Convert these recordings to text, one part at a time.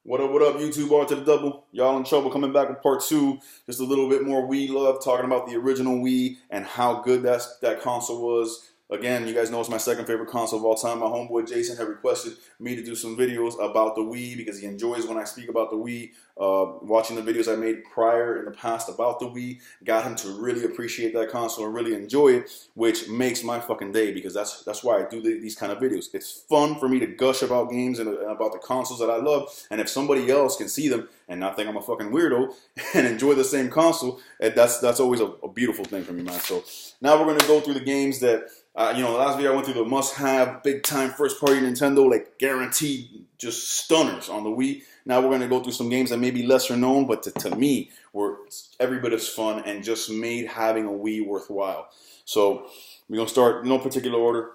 What up, YouTube? R to the double. Y'all in trouble coming back with part two. Just a little bit more Wii love, talking about the original Wii and how good that console was. Again, you guys know it's my second favorite console of all time. My homeboy Jason had requested me to do some videos about the Wii because he enjoys when I speak about the Wii. Watching the videos I made prior in the past about the Wii got him to really appreciate that console and really enjoy it, which makes my fucking day because that's why I do these kind of videos. It's fun for me to gush about games and about the consoles that I love, and if somebody else can see them and not think I'm a fucking weirdo and enjoy the same console, that's always a beautiful thing for me, man. So now we're going to go through the games that the last video I went through the must-have, big-time first-party Nintendo, like guaranteed just stunners on the Wii. Now we're going to go through some games that may be lesser known, but to me were every bit as fun and just made having a Wii worthwhile. So we're going to start in no particular order.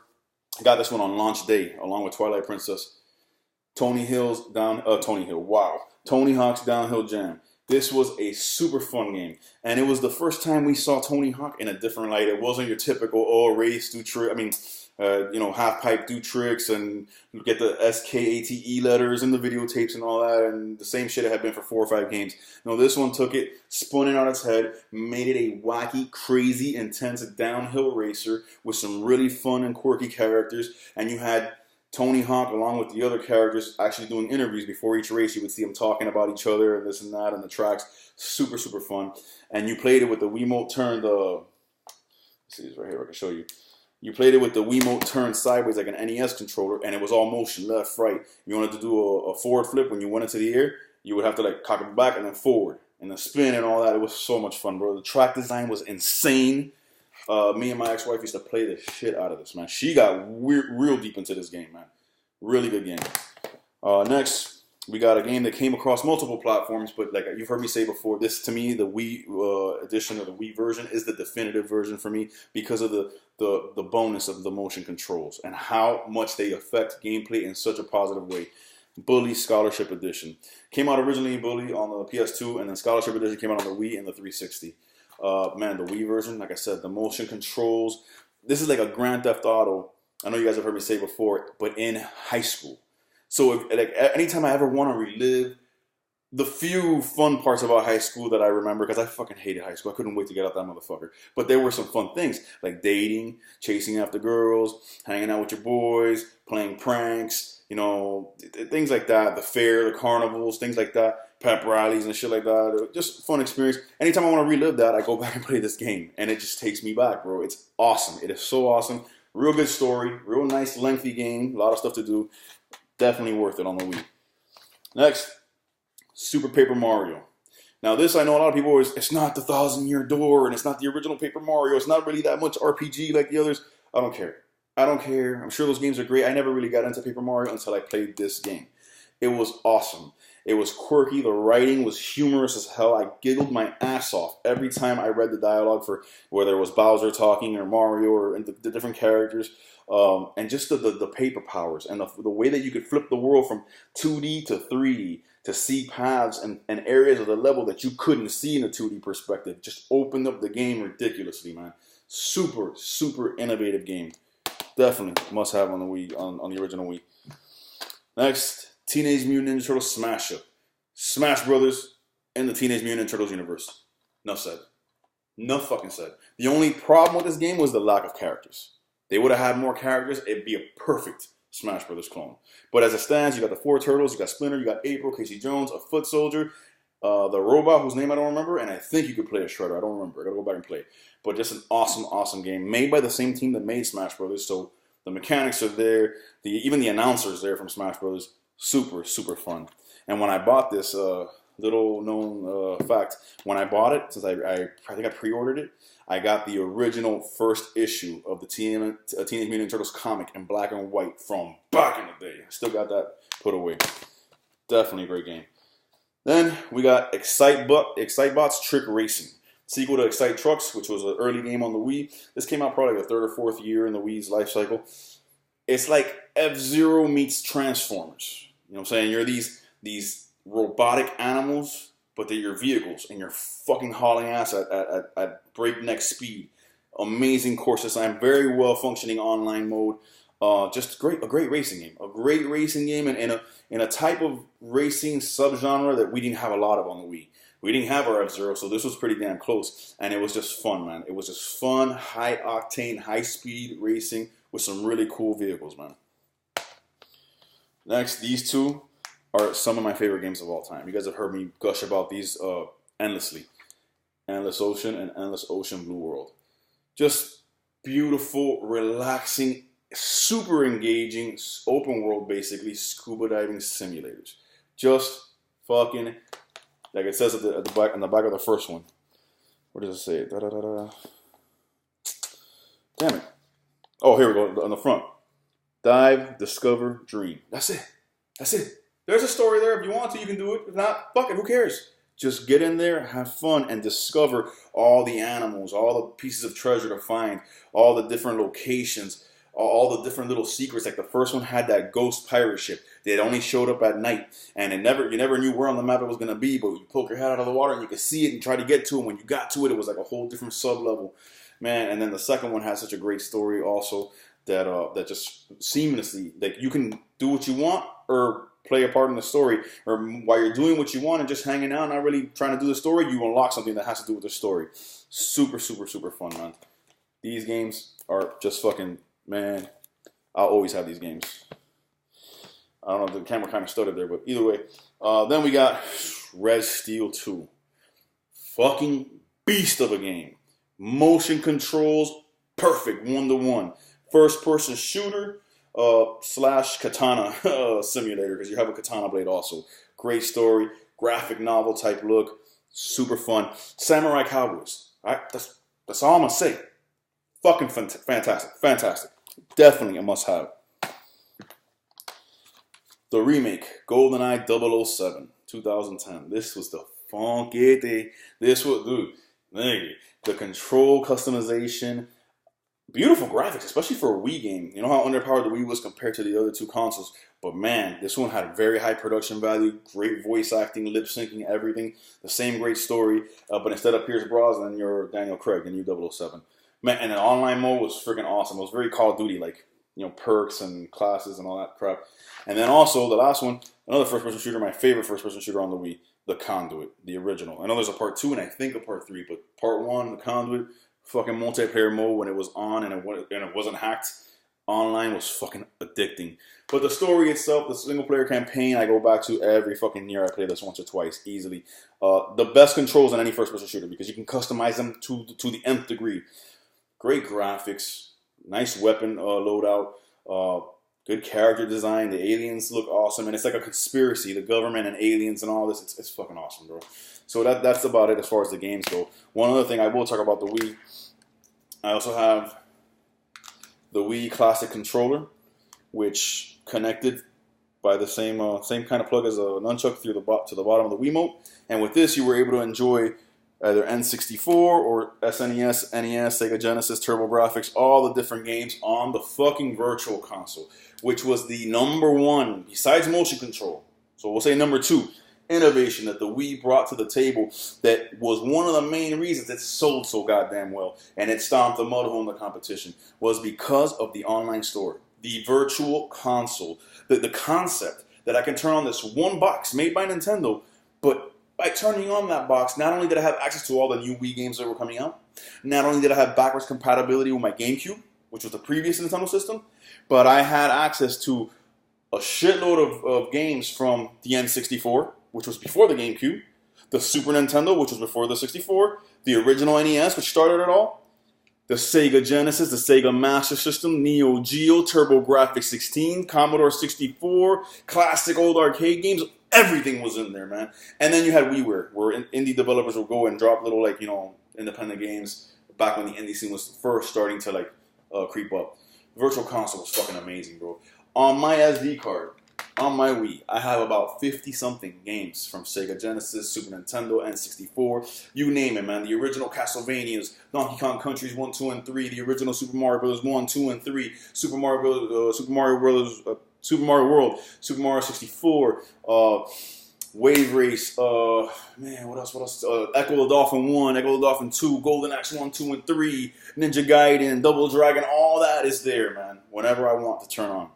I got this one on launch day, along with Twilight Princess. Tony Hawk's Downhill Jam. This was a super fun game, and it was the first time we saw Tony Hawk in a different light. It wasn't your typical, race, do trick. Half pipe, do tricks, and you get the SKATE letters and the videotapes and all that, and the same shit it had been for 4 or 5 games. No, this one took it, spun it on its head, made it a wacky, crazy, intense downhill racer with some really fun and quirky characters, and you had Tony Hawk, along with the other characters, actually doing interviews before each race. You would see them talking about each other and this and that and the tracks. Super, super fun. And you played it with the Wiimote turned, let's see this right here, I can show you. You played it with the Wiimote turned sideways like an NES controller, and it was all motion, left, right. If you wanted to do a forward flip when you went into the air, you would have to like cock it back and then forward, and then spin and all that. It was so much fun, bro. The track design was insane. Me and my ex-wife used to play the shit out of this, man. She got real deep into this game, man. Really good game. Next, we got a game that came across multiple platforms, but like you've heard me say before, this to me, the Wii edition or the Wii version is the definitive version for me because of the bonus of the motion controls and how much they affect gameplay in such a positive way. Bully Scholarship Edition. Came out originally Bully on the PS2, and then Scholarship Edition came out on the Wii and the 360. Man, the Wii version, like I said, the motion controls. This is like a Grand Theft Auto. I know you guys have heard me say before, but in high school. So anytime I ever want to relive the few fun parts about high school that I remember, because I fucking hated high school. I couldn't wait to get out that motherfucker. But there were some fun things, like dating, chasing after girls, hanging out with your boys, playing pranks, things like that. The fair, the carnivals, things like that. Pep rallies and shit like that. Just fun experience. Anytime I want to relive that, I go back and play this game. And it just takes me back, bro. It's awesome. It is so awesome. Real good story. Real nice, lengthy game. A lot of stuff to do. Definitely worth it on the Wii. Next, Super Paper Mario. Now this, I know a lot of people always, it's not the 1,000-Year Door, and it's not the original Paper Mario. It's not really that much RPG like the others. I don't care. I don't care. I'm sure those games are great. I never really got into Paper Mario until I played this game. It was awesome. It was quirky. The writing was humorous as hell. I giggled my ass off every time I read the dialogue for whether it was Bowser talking or Mario or the different characters. And just the paper powers and the way that you could flip the world from 2D to 3D to see paths and areas of the level that you couldn't see in a 2D perspective. Just opened up the game ridiculously, man. Super, super innovative game. Definitely must have on the Wii, on the original Wii. Next, Teenage Mutant Ninja Turtles Smash Up. Smash Brothers in the Teenage Mutant Ninja Turtles universe. Enough said. Enough fucking said. The only problem with this game was the lack of characters. They would have had more characters, it'd be a perfect Smash Brothers clone. But as it stands, you got the 4 Turtles, you got Splinter, you got April, Casey Jones, a Foot Soldier, the robot whose name I don't remember, and I think you could play a Shredder. I don't remember. I gotta go back and play it. But just an awesome, awesome game made by the same team that made Smash Brothers. So the mechanics are there. Even the announcers there from Smash Brothers. Super, super fun. And when I bought this, little known fact, when I bought it, since I think I pre-ordered it, I got the original first issue of the Teenage Mutant Turtles comic in black and white from back in the day. Still got that put away. Definitely a great game. Then we got Excitebots Trick Racing. Sequel to Excite Trucks, which was an early game on the Wii. This came out probably the 3rd or 4th year in the Wii's life cycle. It's like F-Zero meets Transformers. You know what I'm saying? You're these robotic animals, but they're your vehicles, and you're fucking hauling ass at breakneck speed. Amazing course design, very well functioning online mode. Just a great racing game, and in a type of racing subgenre that we didn't have a lot of on the Wii. We didn't have our F-Zero, so this was pretty damn close, and it was just fun, man. It was just fun, high octane, high speed racing with some really cool vehicles, man. Next, these two are some of my favorite games of all time. You guys have heard me gush about these endlessly. Endless Ocean and Endless Ocean Blue World. Just beautiful, relaxing, super engaging, open world, basically, scuba diving simulators. Just fucking, like it says at the back, on the back of the first one. What does it say? Da, da, da, da. Damn it. Oh, here we go, on the front. Dive, discover, dream. That's it. That's it. There's a story there. If you want to, you can do it. If not, fuck it, who cares? Just get in there, have fun, and discover all the animals, all the pieces of treasure to find, all the different locations, all the different little secrets. Like the first one had that ghost pirate ship that only showed up at night, and you never knew where on the map it was going to be, but you poke your head out of the water and you could see it and try to get to it. When you got to it, it was like a whole different sub-level. Man, and then the second one has such a great story also that that just seamlessly, like you can do what you want or play a part in the story, or while you're doing what you want and just hanging out, not really trying to do the story, you unlock something that has to do with the story. Super, super, super fun, man. These games are just fucking, man, I'll always have these games. I don't know if the camera kind of stuttered there, but either way. Then we got Red Steel 2. Fucking beast of a game. Motion controls, perfect, 1-to-1. First-person shooter, slash katana simulator, because you have a katana blade also. Great story, graphic novel type look, super fun. Samurai Cowboys, all right? That's all I'm gonna say. Fucking fantastic. Definitely a must-have. The remake, GoldenEye 007, 2010. This was the funky. This was, dude, the control customization. Beautiful graphics, especially for a Wii game. You know how underpowered the Wii was compared to the other two consoles. But man, this one had a very high production value, great voice acting, lip syncing, everything. The same great story, but instead of Pierce Brosnan, you're Daniel Craig, the new 007. Man, and the online mode was freaking awesome. It was very Call of Duty, like, you know, perks and classes and all that crap. And then also, the last one, another first-person shooter, my favorite first-person shooter on the Wii, The Conduit, the original. I know there's a part 2 and I think a part 3, but part 1, The Conduit, fucking multiplayer mode when it was on and it wasn't hacked. Online was fucking addicting. But the story itself, the single player campaign, I go back to every fucking year. I play this once or twice easily. The best controls in any first person shooter because you can customize them to the nth degree. Great graphics, nice weapon loadout, good character design. The aliens look awesome, and it's like a conspiracy. The government and aliens and all this. It's fucking awesome, bro. So that's about it as far as the games go. One other thing I will talk about the Wii. I also have the Wii Classic controller, which connected by the same kind of plug as a nunchuck through to the bottom of the Wiimote. And with this, you were able to enjoy either N64 or SNES, NES, Sega Genesis, TurboGrafx, all the different games on the fucking Virtual Console, which was the #1, besides motion control. So we'll say #2. Innovation that the Wii brought to the table that was one of the main reasons it sold so goddamn well and it stomped the mud hole in the competition was because of the online store, the Virtual Console, the concept that I can turn on this one box made by Nintendo, but by turning on that box, not only did I have access to all the new Wii games that were coming out, not only did I have backwards compatibility with my GameCube, which was the previous Nintendo system, but I had access to a shitload of games from the N64, which was before the GameCube, the Super Nintendo, which was before the 64, the original NES, which started it all, the Sega Genesis, the Sega Master System, Neo Geo, TurboGrafx 16, Commodore 64, classic old arcade games. Everything was in there, man. And then you had WiiWare, where indie developers would go and drop little, like, you know, independent games back when the indie scene was first starting to, like, creep up. Virtual Console was fucking amazing, bro. On my SD card, on my Wii, I have about 50-something games from Sega Genesis, Super Nintendo, N64, you name it, man. The original Castlevanias, Donkey Kong Countries 1, 2, and 3, the original Super Mario Bros. 1, 2, and 3, Super Mario World, Super Mario 64, Wave Race, man, what else? Echo the Dolphin 1, Echo the Dolphin 2, Golden Axe 1, 2, and 3, Ninja Gaiden, Double Dragon, all that is there, man, whenever I want to turn on.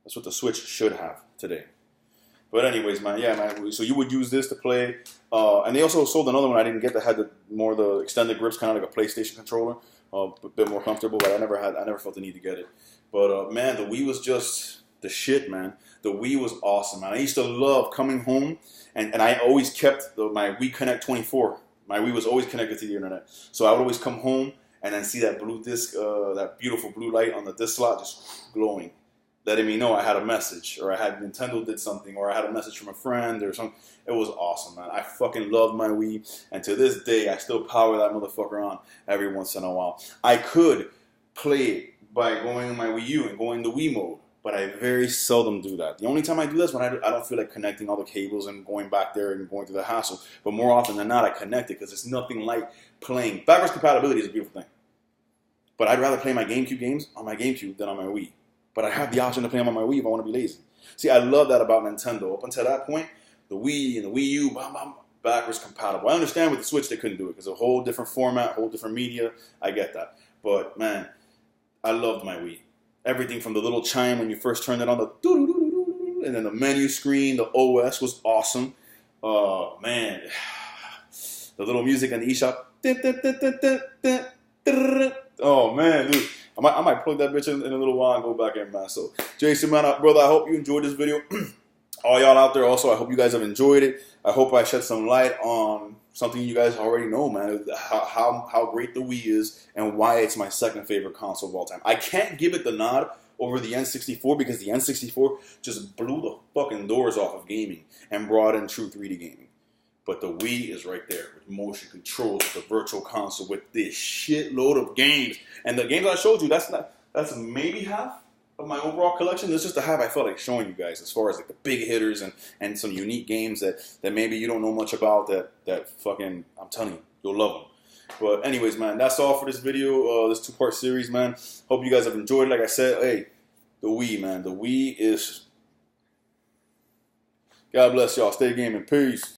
That's what the Switch should have today. But anyways, man, yeah, man, so you would use this to play, and they also sold another one I didn't get that had the extended grips, kind of like a PlayStation controller, a bit more comfortable, but I never felt the need to get it. But, man, the Wii was just the shit, man. The Wii was awesome, man. I used to love coming home, and I always kept my Wii Connect 24. My Wii was always connected to the internet. So I would always come home and then see that blue disc, that beautiful blue light on the disc slot just glowing, letting me know I had a message, or I had Nintendo did something, or I had a message from a friend or something. It was awesome, man. I fucking loved my Wii, and to this day, I still power that motherfucker on every once in a while. I could play it by going in my Wii U and going to Wii mode, but I very seldom do that. The only time I do this is when I don't feel like connecting all the cables and going back there and going through the hassle. But more often than not, I connect it because it's nothing like playing. Backwards compatibility is a beautiful thing. But I'd rather play my GameCube games on my GameCube than on my Wii. But I have the option to play them on my Wii if I want to be lazy. See, I love that about Nintendo. Up until that point, the Wii and the Wii U, backwards compatible. I understand with the Switch they couldn't do it because a whole different format, whole different media. I get that. But, man, I loved my Wii. Everything from the little chime when you first turned it on, and then the menu screen, the OS was awesome. Man, the little music in the eShop. Oh, man, dude. I might plug that bitch in a little while and go back in, man. So, Jason, man, brother, I hope you enjoyed this video. All y'all out there also, I hope you guys have enjoyed it. I hope I shed some light on something you guys already know, man, how great the Wii is and why it's my second favorite console of all time. I can't give it the nod over the N64 because the N64 just blew the fucking doors off of gaming and brought in true 3D gaming. But the Wii is right there with motion controls, with the virtual console, with this shitload of games. And the games I showed you, that's maybe half of my overall collection. That's just the half I felt like showing you guys as far as like the big hitters and some unique games that maybe you don't know much about that fucking, I'm telling you, you'll love them. But anyways, man, that's all for this video, this two-part series, man. Hope you guys have enjoyed it. Like I said, hey, the Wii, man. The Wii is... God bless y'all. Stay gaming. Peace.